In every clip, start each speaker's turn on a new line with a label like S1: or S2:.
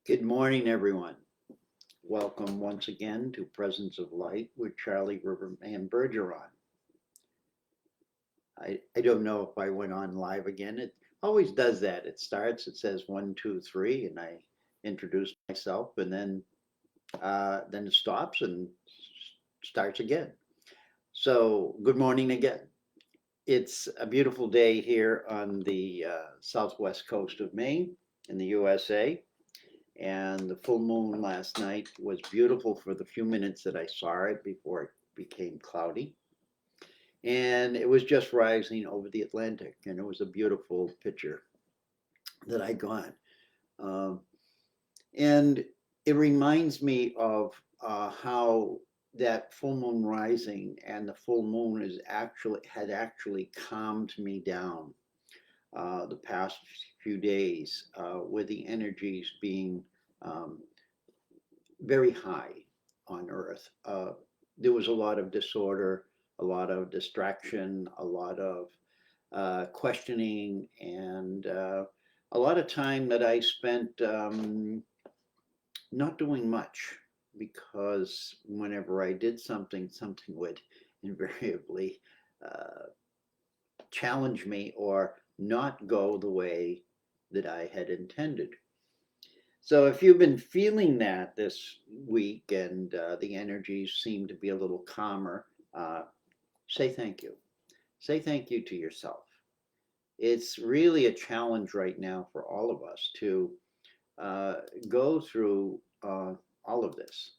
S1: Good morning, everyone. Welcome once again to Presence of Light with Charlie Riverman Bergeron. I don't know if I went on live again. It always does that. It starts, it says one, two, three, and I introduce myself, and then it stops and starts again. So, good morning again. It's a beautiful day here on the southwest coast of Maine in the USA. And the full moon last night was beautiful for the few minutes that I saw it before it became cloudy. And it was just rising over the Atlantic, and it was a beautiful picture that I got. Um, and it reminds me of how that full moon rising and the full moon had actually calmed me down the past few days with the energies being um, very high on Earth. There was a lot of disorder, a lot of distraction, a lot of questioning, and a lot of time that I spent not doing much because whenever I did something, something would invariably uh, challenge me or not go the way that I had intended. So if you've been feeling that this week and the energies seem to be a little calmer, uh, say thank you. Say thank you to yourself. It's really a challenge right now for all of us to uh, go through all of this.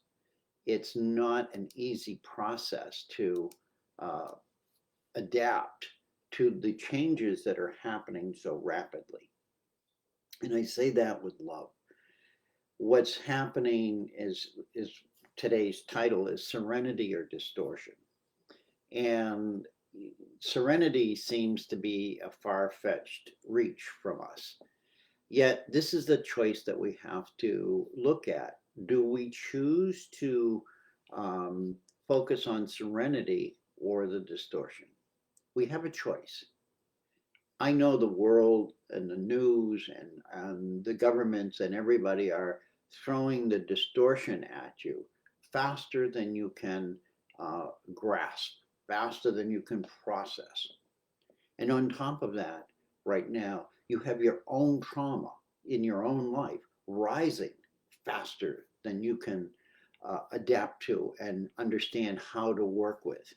S1: It's not an easy process to uh, adapt to the changes that are happening so rapidly. And I say that with love. What's happening is today's title is Serenity or Distortion. And serenity seems to be a far-fetched reach from us. Yet this is the choice that we have to look at. Do we choose to um, focus on serenity or the distortion? We have a choice. I know the world and the news and the governments and everybody are throwing the distortion at you faster than you can grasp, faster than you can process. And on top of that, right now, you have your own trauma in your own life rising faster than you can adapt to and understand how to work with.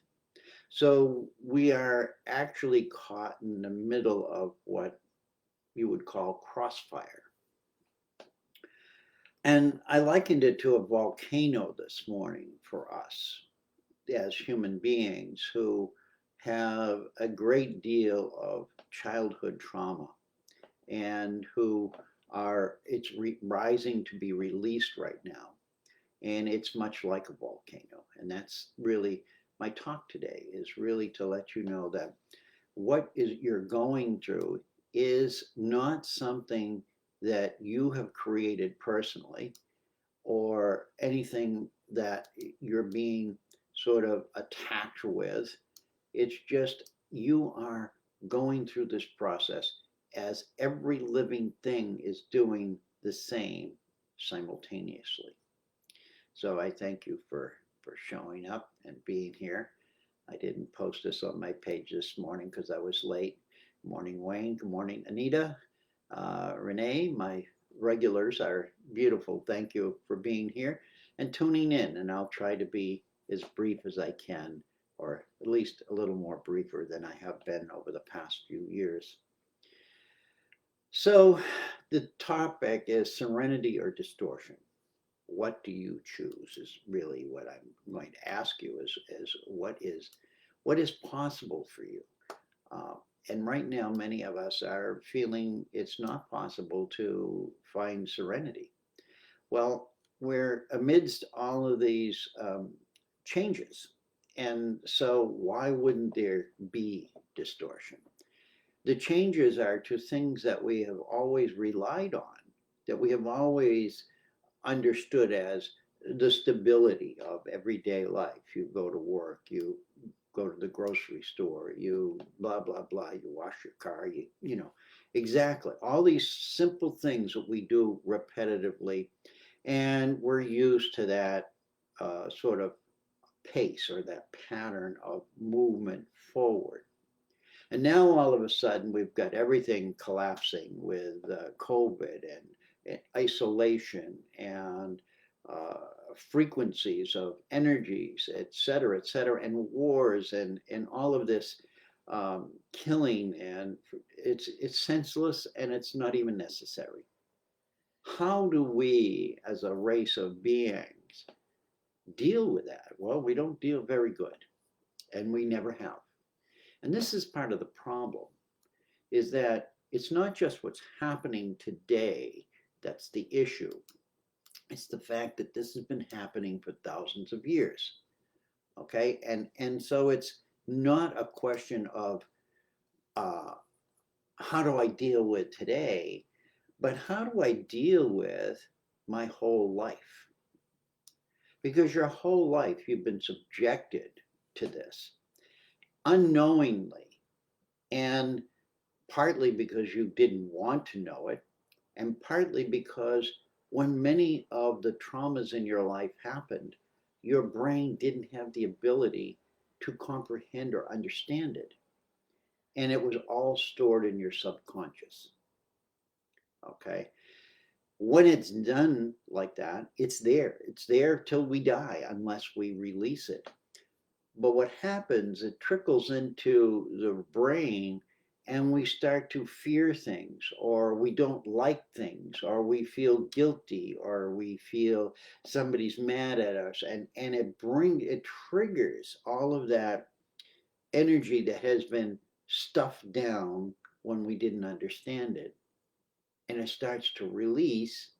S1: So we are actually caught in the middle of what you would call crossfire. And I likened it to a volcano this morning for us as human beings who have a great deal of childhood trauma and who rising to be released right now. And it's much like a volcano. And that's really my talk today is really to let you know that what is you're going through is not something that you have created personally or anything that you're being sort of attacked with. It's just you are going through this process as every living thing is doing the same simultaneously. So I thank you for showing up and being here. I didn't post this on my page this morning because I was late. Good morning, Wayne. Good morning, Anita. Renee, my regulars are beautiful. Thank you for being here and tuning in. And I'll try to be as brief as I can, or at least a little more briefer than I have been over the past few years. So, the topic is serenity or distortion. What do you choose is really what I'm going to ask you is what is possible for you. Uh, and right now, many of us are feeling it's not possible to find serenity. Well, we're amidst all of these changes. And so, why wouldn't there be distortion? The changes are to things that we have always relied on, that we have always understood as the stability of everyday life. You go to work, you go to the grocery store, you blah, blah, blah, you wash your car, you know, exactly. All these simple things that we do repetitively, and we're used to that sort of pace or that pattern of movement forward. And now all of a sudden we've got everything collapsing with COVID and isolation and frequencies of energies, et cetera, and wars and all of this killing, and it's senseless and it's not even necessary. How do we, as a race of beings, deal with that? Well, we don't deal very good, and we never have. And this is part of the problem, is that it's not just what's happening today that's the issue. It's the fact that this has been happening for thousands of years. Okay, and so it's not a question of uh, how do I deal with today, but how do I deal with my whole life? Because your whole life you've been subjected to this unknowingly, and partly because you didn't want to know it, and partly because when many of the traumas in your life happened, your brain didn't have the ability to comprehend or understand it. And it was all stored in your subconscious. Okay. When it's done like that, it's there. It's there till we die, unless we release it. But what happens, it trickles into the brain, and we start to fear things, or we don't like things, or we feel guilty, or we feel somebody's mad at us. And it triggers all of that energy that has been stuffed down when we didn't understand it. And it starts to release,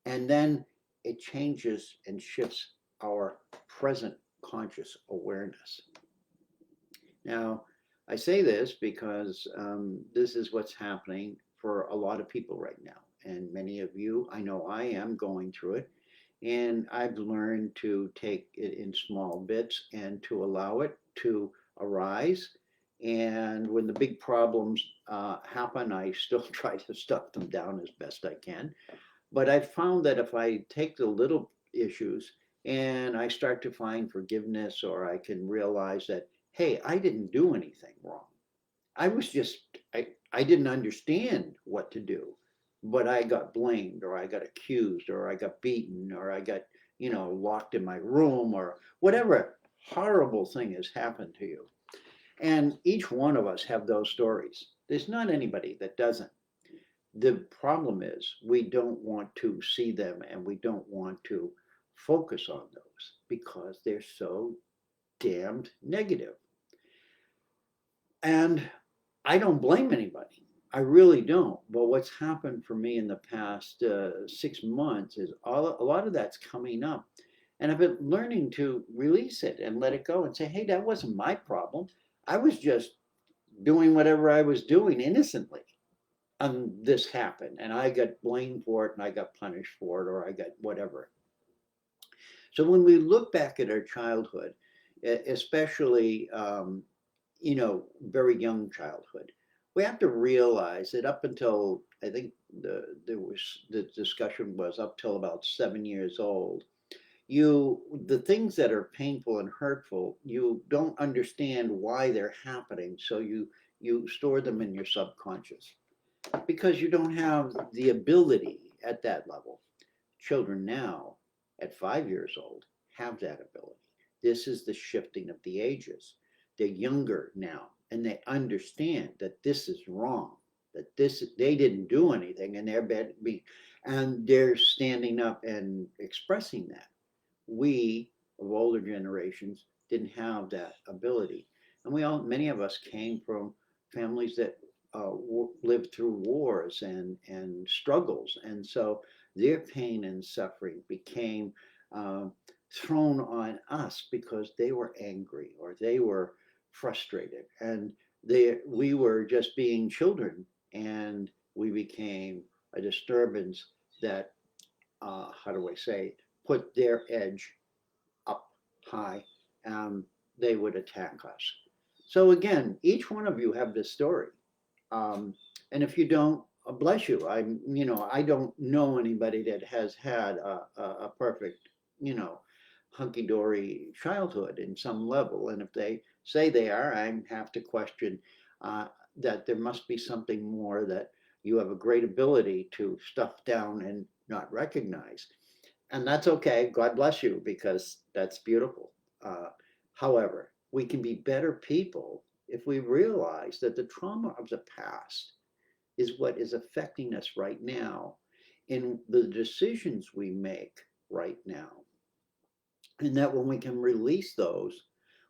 S1: and then it changes and shifts our present conscious awareness. Now, I say this because this is what's happening for a lot of people right now. And many of you, I know I am going through it. And I've learned to take it in small bits and to allow it to arise. And when the big problems happen, I still try to stuff them down as best I can. But I've found that if I take the little issues and I start to find forgiveness, or I can realize that, hey, I didn't do anything wrong. I was just, I didn't understand what to do, but I got blamed, or I got accused, or I got beaten, or I got, locked in my room, or whatever horrible thing has happened to you. And each one of us have those stories. There's not anybody that doesn't. The problem is we don't want to see them, and we don't want to focus on those because they're so damned negative. And I don't blame anybody. I really don't. But what's happened for me in the past 6 months is a lot of that's coming up. And I've been learning to release it and let it go and say, hey, that wasn't my problem. I was just doing whatever I was doing innocently. And this happened, and I got blamed for it, and I got punished for it, or I got whatever. So when we look back at our childhood, especially very young childhood, we have to realize that up until, I think, the discussion was up till about 7 years old, the things that are painful and hurtful, you don't understand why they're happening, so you store them in your subconscious because you don't have the ability at that level. Children now, at 5 years old, have that ability. This is the shifting of the ages. They're younger now, and they understand that this is wrong, that they didn't do anything, and they're standing up and expressing that. We of older generations didn't have that ability, and many of us came from families that lived through wars and struggles, and so their pain and suffering became uh, thrown on us because they were angry or they were frustrated, and we were just being children, and we became a disturbance that, how do I say, put their edge up high. they would attack us. So again, each one of you have this story. Um, and if you don't, bless you. I don't know anybody that has had a perfect, you know, hunky dory childhood in some level. And if they say they are, I have to question uh, that there must be something more that you have a great ability to stuff down and not recognize. And that's okay. God bless you, because that's beautiful. Uh, However, we can be better people if we realize that the trauma of the past is what is affecting us right now in the decisions we make right now. And that when we can release those,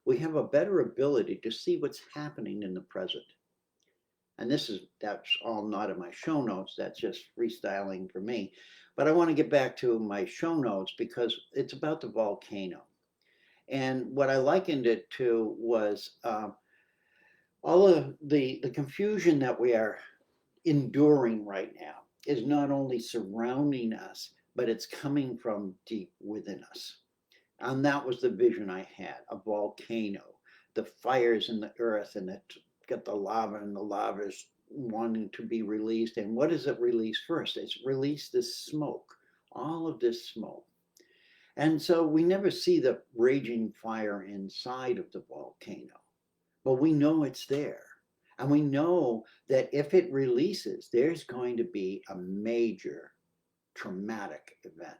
S1: we have a better ability to see what's happening in the present. And that's all not in my show notes, that's just freestyling for me. But I want to get back to my show notes because it's about the volcano. And what I likened it to was all of the confusion that we are enduring right now is not only surrounding us, but it's coming from deep within us. And that was the vision I had, a volcano, the fires in the earth, and it got the lava, and the lava is wanting to be released. And what does it release first? It's released this smoke, all of this smoke. And so we never see the raging fire inside of the volcano, but we know it's there. And we know that if it releases, there's going to be a major traumatic event.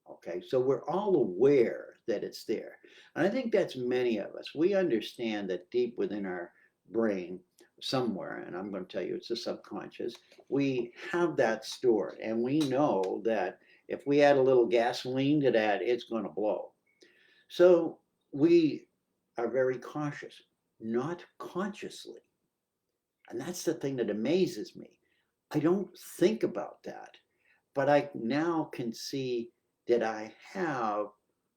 S1: Okay, so we're all aware that it's there. And I think that's many of us. We understand that deep within our brain, somewhere, and I'm going to tell you it's the subconscious, we have that stored. And we know that if we add a little gasoline to that, it's going to blow. So we are very cautious, not consciously. And that's the thing that amazes me. I don't think about that, but I now can see that I have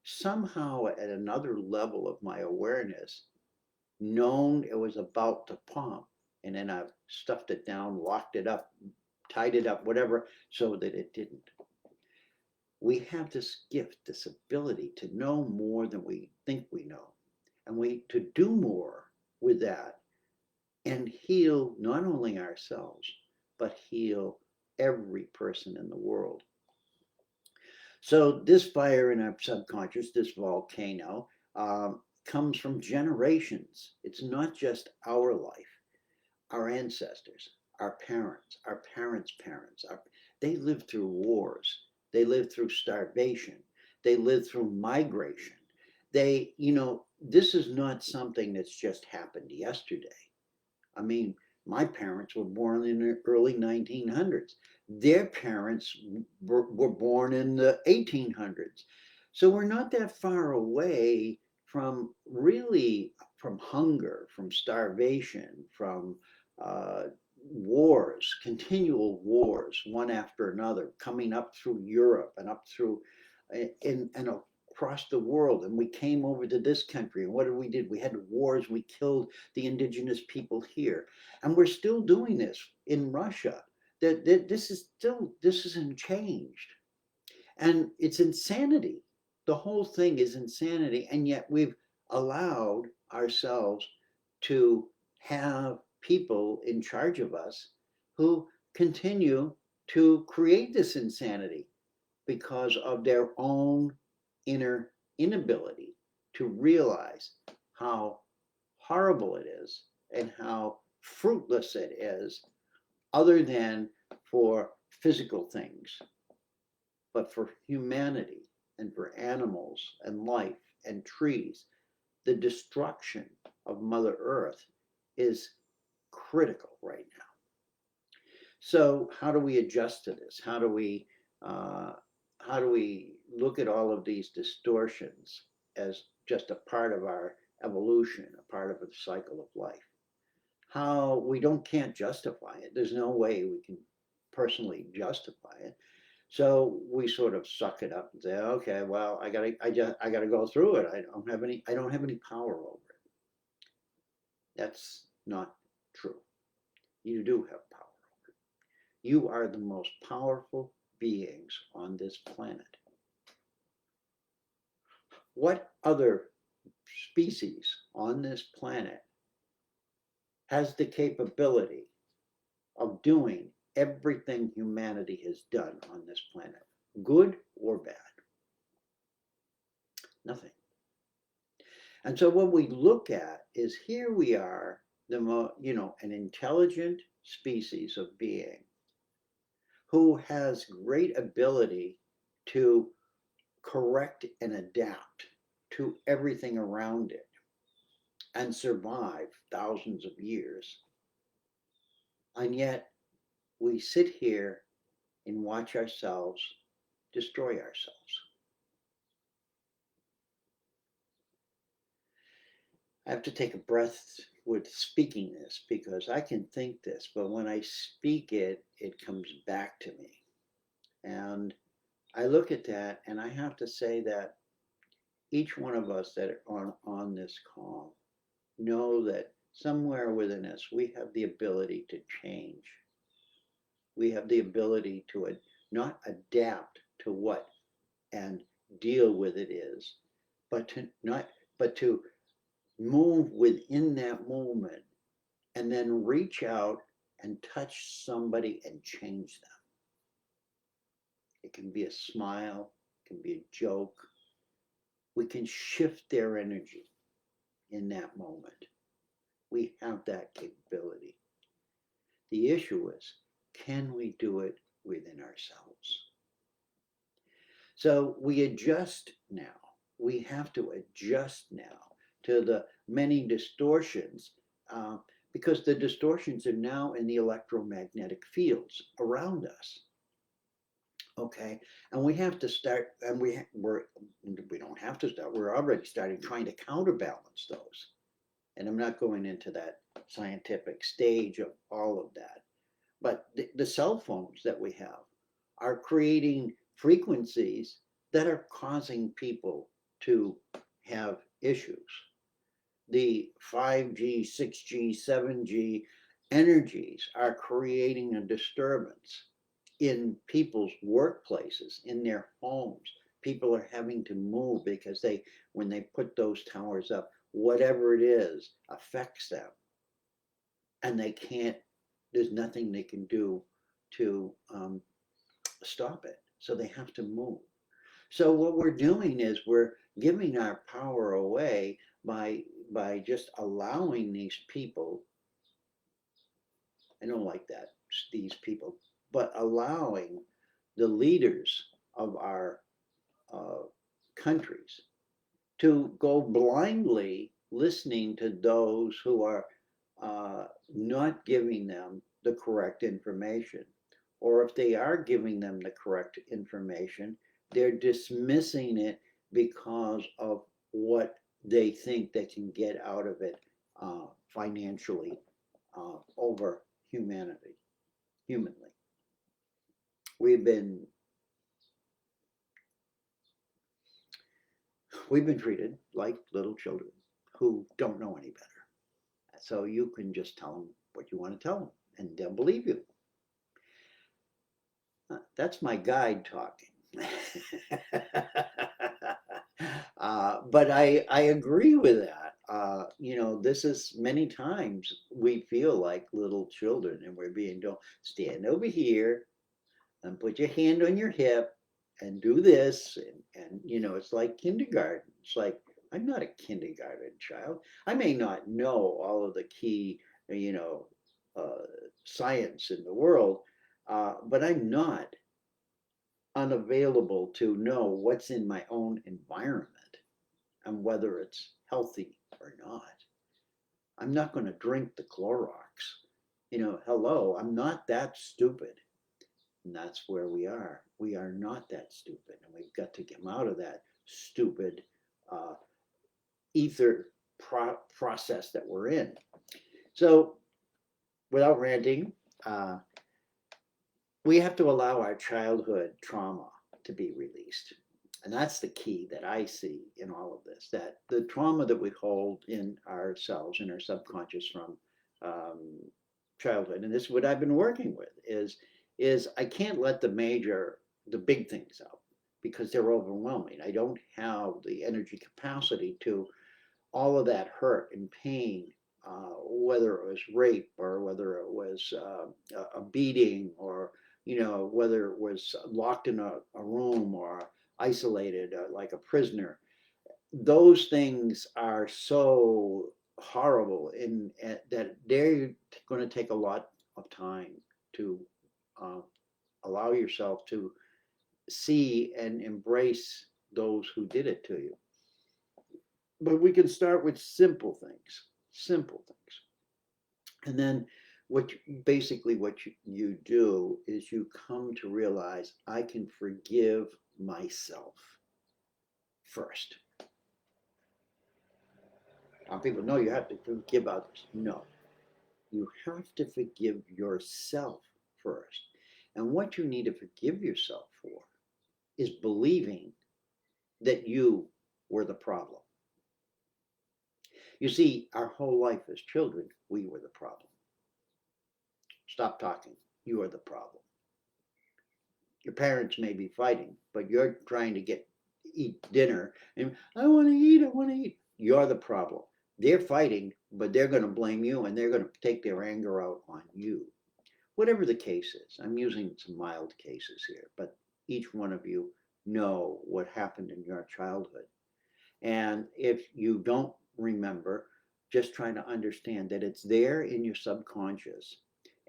S1: somehow at another level of my awareness known it was about to pump, and then I've stuffed it down, locked it up, tied it up, whatever, so that it didn't. We have this gift, this ability to know more than we think we know, and we to do more with that and heal not only ourselves, but heal every person in the world. So this fire in our subconscious, this volcano, comes from generations. It's not just our life, our ancestors, our parents' parents. They lived through wars. They lived through starvation. They lived through migration. This is not something that's just happened yesterday. I mean, my parents were born in the early 1900s. Their parents were born in the 1800s. So we're not that far away from really from hunger, from starvation, from wars, continual wars, one after another, coming up through Europe and up through and across the world. And we came over to this country, and what did we did? We had wars. We killed the indigenous people here, and we're still doing this in Russia. That this isn't changed, and it's insanity. The whole thing is insanity, and yet we've allowed ourselves to have people in charge of us who continue to create this insanity because of their own inner inability to realize how horrible it is and how fruitless it is, other than for physical things, but for humanity and for animals and life and trees. The destruction of Mother Earth is critical right now. So how do we adjust to this? Uh, how do we look at all of these distortions as just a part of our evolution, a part of the cycle of life? How we can't justify it. There's no way we can personally justify it. So we sort of suck it up and say, okay, well, I gotta go through it. I don't have any power over it. That's not true. You do have power over it. You are the most powerful beings on this planet. What other species on this planet has the capability of doing everything humanity has done on this planet, good or bad? Nothing. And so what we look at is here we are, an intelligent species of being who has great ability to correct and adapt to everything around it and survive thousands of years. And yet we sit here and watch ourselves destroy ourselves. I have to take a breath with speaking this because I can think this, but when I speak it, it comes back to me. And I look at that and I have to say that each one of us that are on this call know that somewhere within us we have the ability to change. We have the ability to not adapt to what and deal with it is, but to move within that moment and then reach out and touch somebody and change them. It can be a smile, it can be a joke. We can shift their energy in that moment. We have that capability. The issue is, can we do it within ourselves? So we adjust now. We have to adjust now to the many distortions because the distortions are now in the electromagnetic fields around us. Okay, and we have to start, and we don't have to start. We're already starting trying to counterbalance those. And I'm not going into that scientific stage of all of that. But the cell phones that we have are creating frequencies that are causing people to have issues. The 5G, 6G, 7G energies are creating a disturbance in people's workplaces, in their homes. People are having to move because when they put those towers up, whatever it is affects them. And there's nothing they can do to stop it. So they have to move. So what we're doing is we're giving our power away by just allowing these people, I don't like that, these people, but allowing the leaders of our countries to go blindly listening to those who are not giving them the correct information. Or if they are giving them the correct information, they're dismissing it because of what they think they can get out of it financially over humanly. We've been treated like little children who don't know any better. So you can just tell them what you want to tell them and they'll believe you. That's my guide talking. But I agree with that. This is many times we feel like little children and we're being told, stand over here and put your hand on your hip and do this. And it's like kindergarten. It's like, I'm not a kindergarten child. I may not know all of the key, science in the world, but I'm not unavailable to know what's in my own environment and whether it's healthy or not. I'm not going to drink the Clorox. Hello, I'm not that stupid. And that's where we are. We are not that stupid. And we've got to get out of that stupid ether process that we're in. So, without ranting, we have to allow our childhood trauma to be released. And that's the key that I see in all of this, that the trauma that we hold in ourselves, in our subconscious from childhood, and this is what I've been working with, is I can't let the big things out because they're overwhelming. I don't have the energy capacity to all of that hurt and pain, whether it was rape or whether it was a beating or, whether it was locked in a room or isolated like a prisoner, those things are so horrible in that they're going to take a lot of time to uh, allow yourself to see and embrace those who did it to you. But we can start with simple things. And then basically what you do is you come to realize I can forgive myself first. People know you have to forgive others. No, you have to forgive yourself first. And what you need to forgive yourself for is believing that you were the problem. You see, our whole life as children, we were the problem. Stop talking. You are the problem. Your parents may be fighting, but you're trying to eat dinner and I want to eat, I want to eat. You're the problem. They're fighting, but they're going to blame you and they're going to take their anger out on you. Whatever the case is, I'm using some mild cases here, but each one of you know what happened in your childhood. And if you don't remember, just try to understand that it's there in your subconscious.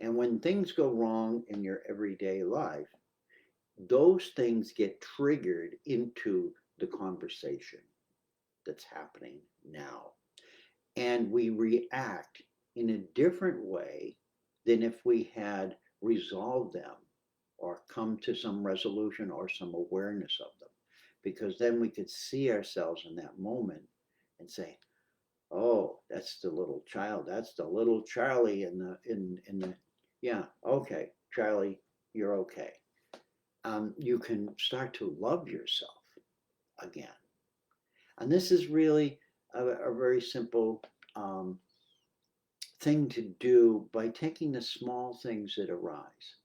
S1: And when things go wrong in your everyday life, those things get triggered into the conversation that's happening now. And we react in a different way than if we had resolved them or come to some resolution or some awareness of them. Because then we could see ourselves in that moment and say, oh, that's the little child. That's the little Charlie in the yeah, okay, Charlie, you're okay. You can start to love yourself again. And this is really a very simple thing to do by taking the small things that arise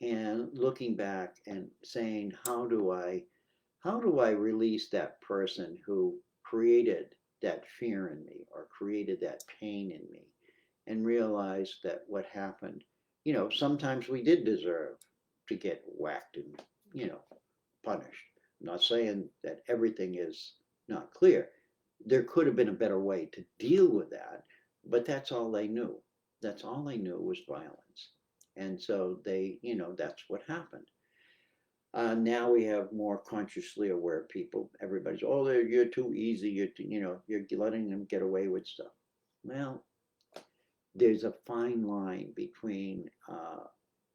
S1: and looking back and saying, how do I release that person who created that fear in me or created that pain in me and realize that what happened, sometimes we did deserve to get whacked and, punished. I'm not saying that everything is not clear. There could have been a better way to deal with that, but that's all they knew. That's all they knew was violence. And so that's what happened. Now we have more consciously aware people. Everybody's, oh, you're too easy. You're letting them get away with stuff. Well, there's a fine line between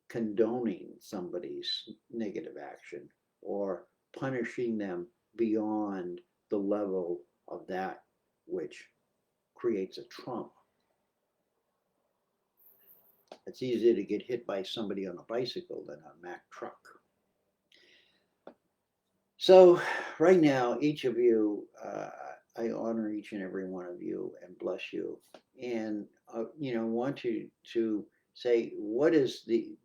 S1: condoning somebody's negative action or punishing them beyond the level of that which creates a trauma. It's easier to get hit by somebody on a bicycle than a Mack truck. So right now, each of you, I honor each and every one of you and bless you, and want you to say,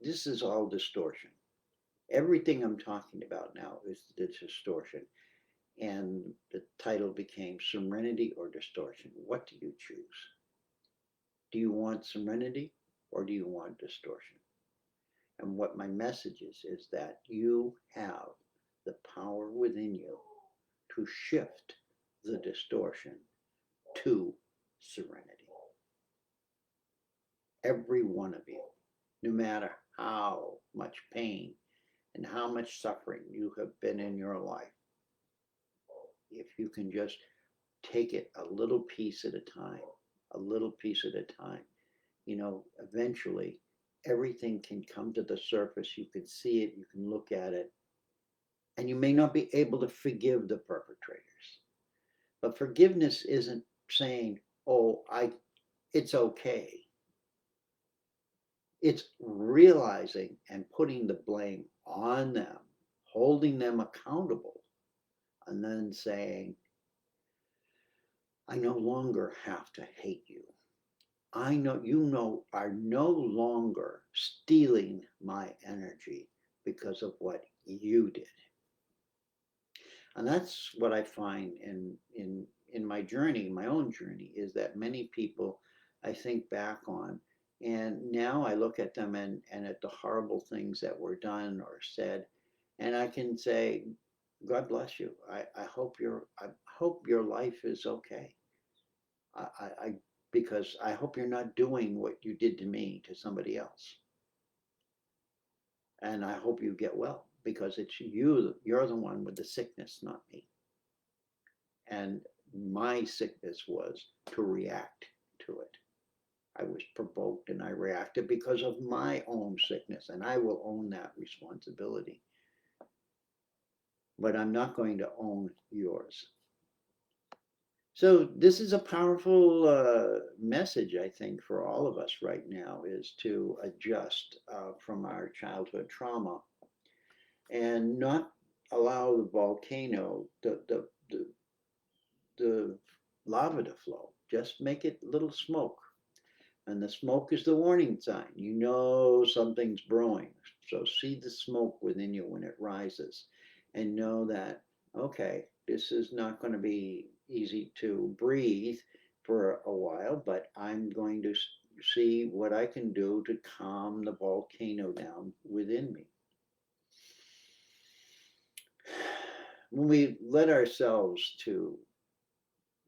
S1: this is all distortion. Everything I'm talking about now is the distortion. And the title became Serenity or Distortion. What do you choose? Do you want serenity or do you want distortion? And what my message is that you have the power within you to shift the distortion to serenity. Every one of you, no matter how much pain and how much suffering you have been in your life, if you can just take it a little piece at a time, a little piece at a time, eventually everything can come to the surface. You can see it, you can look at it, and you may not be able to forgive the perpetrators. But forgiveness isn't saying, oh, it's okay. It's realizing and putting the blame on them, holding them accountable, and then saying, I no longer have to hate you. I know you are no longer stealing my energy because of what you did. And that's what I find in in my journey, my own journey, is that many people I think back on, and now I look at them and at the horrible things that were done or said, and I can say, God bless you. I hope your life is okay. I because I hope you're not doing what you did to me to somebody else. And I hope you get well because it's you're the one with the sickness, not me. And my sickness was to react to it. I was provoked and I reacted because of my own sickness, and I will own that responsibility. But I'm not going to own yours. So this is a powerful message, I think, for all of us right now, is to adjust from our childhood trauma and not allow the volcano, the lava to flow. Just make it little smoke. And the smoke is the warning sign. You know something's brewing. So see the smoke within you when it rises and know that, okay, this is not going to be easy to breathe for a while, but I'm going to see what I can do to calm the volcano down within me. When we let ourselves to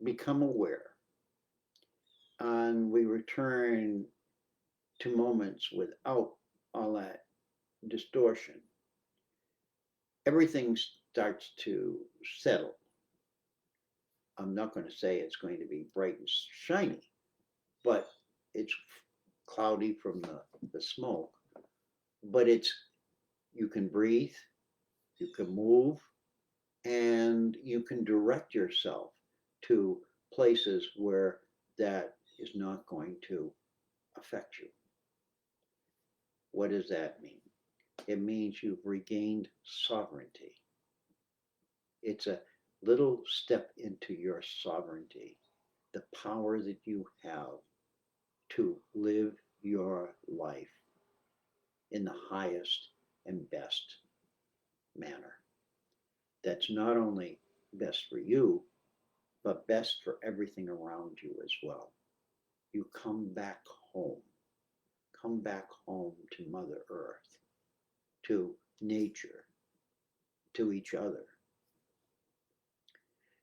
S1: become aware and we return to moments without all that distortion, everything starts to settle. I'm not going to say it's going to be bright and shiny, but it's cloudy from the smoke. But it's, you can breathe, you can move, and you can direct yourself to places where that is not going to affect you. What does that mean? It means you've regained sovereignty. It's a little step into your sovereignty, the power that you have to live your life in the highest and best manner. That's not only best for you, but best for everything around you as well. You come back home. Come back home to Mother Earth, to nature, to each other.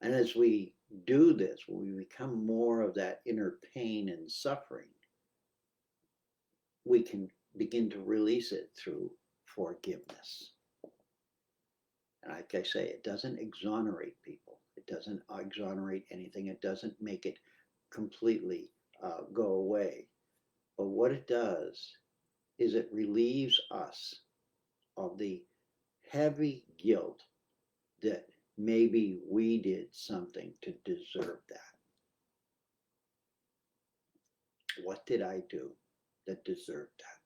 S1: And as we do this, when we become more of that inner pain and suffering, we can begin to release it through forgiveness. And like I say, it doesn't exonerate people. It doesn't exonerate anything. It doesn't make it completely go away. But what it does is it relieves us of the heavy guilt that maybe we did something to deserve that. What did I do that deserved that?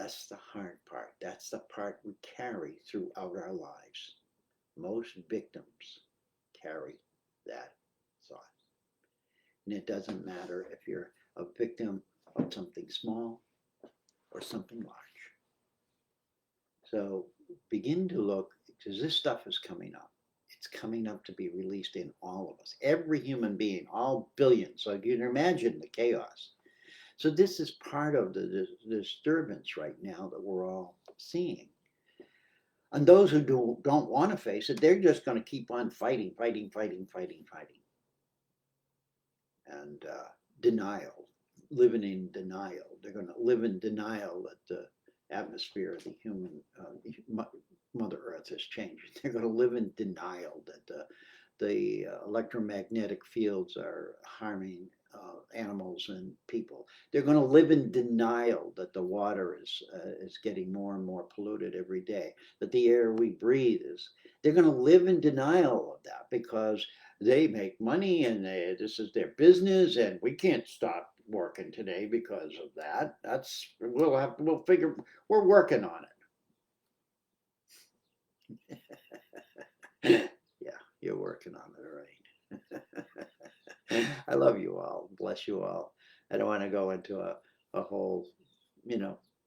S1: That's the hard part. That's the part we carry throughout our lives. Most victims carry that thought. And it doesn't matter if you're a victim of something small or something large. So begin to look, because this stuff is coming up. It's coming up to be released in all of us. Every human being, all billions. So you can imagine the chaos. So this is part of the disturbance right now that we're all seeing. And those who don't want to face it, they're just going to keep on fighting. And denial, living in denial. They're going to live in denial that the atmosphere of the human Mother Earth has changed. They're going to live in denial that the electromagnetic fields are harming animals and people. They're going to live in denial that the water is getting more and more polluted every day, that the air we breathe is. They're going to live in denial of that because they make money and this is their business, and we can't stop working today because of that. We'll figure, we're working on it. Yeah, you're working on it, all right. I love you all. Bless you all. I don't want to go into a whole,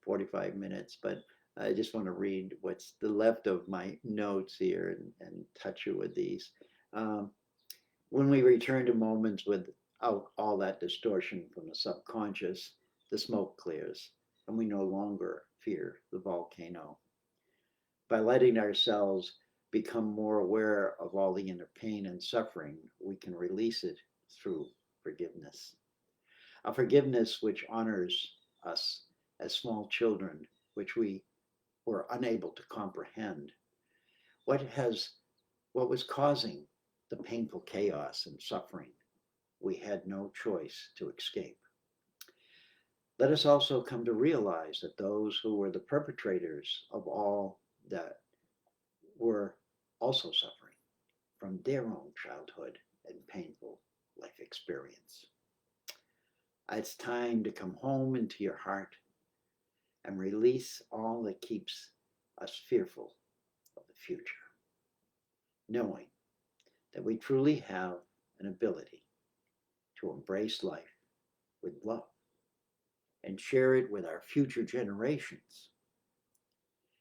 S1: 45 minutes, but I just want to read what's the left of my notes here and touch you with these. Um, when we return to moments without all that distortion from the subconscious, the smoke clears, and we no longer fear the volcano. By letting ourselves become more aware of all the inner pain and suffering, we can release it through forgiveness. A forgiveness which honors us as small children, which we were unable to comprehend. What has what was causing the painful chaos and suffering we had no choice to escape. Let us also come to realize that those who were the perpetrators of all that were also suffering from their own childhood and painful life experience. It's time to come home into your heart and release all that keeps us fearful of the future, knowing that we truly have an ability to embrace life with love and share it with our future generations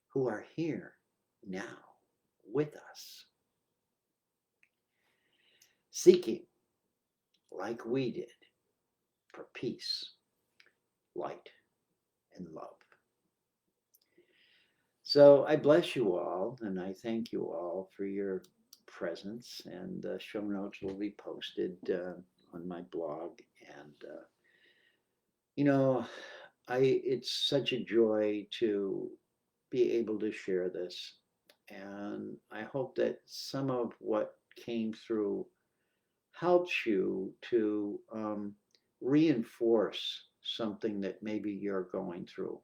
S1: who are here now with us, seeking, like we did, for peace, light, and love. So I bless you all, and I thank you all for your presence. And the show notes will be posted on my blog. And you know, it's such a joy to be able to share this, and I hope that some of what came through helps you to reinforce something that maybe you're going through,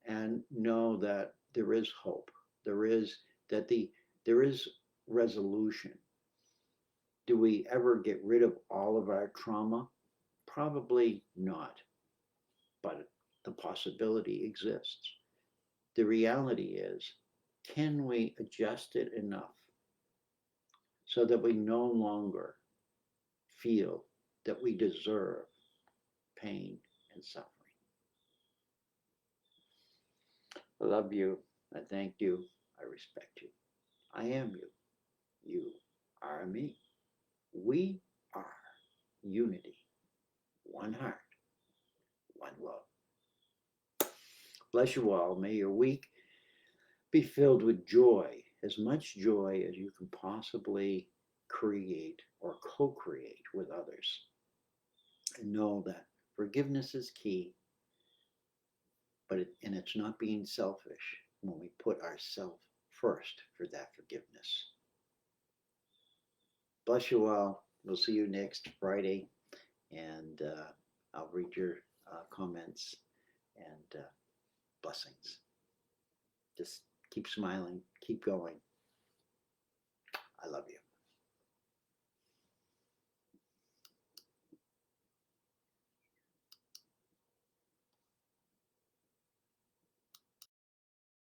S1: and know that there is hope. There is that there is resolution. Do we ever get rid of all of our trauma? Probably not, but the possibility exists. The reality is, can we adjust it enough so that we no longer feel that we deserve pain and suffering? I love you. I thank you. I respect you. I am you. You are me. We are unity. One heart, one love. Bless you all. May your week be filled with joy, as much joy as you can possibly create or co create with others. And know that forgiveness is key, and it's not being selfish when we put ourselves first for that forgiveness. Bless you all. We'll see you next Friday, and I'll read your comments and blessings. Just keep smiling, keep going. I love you.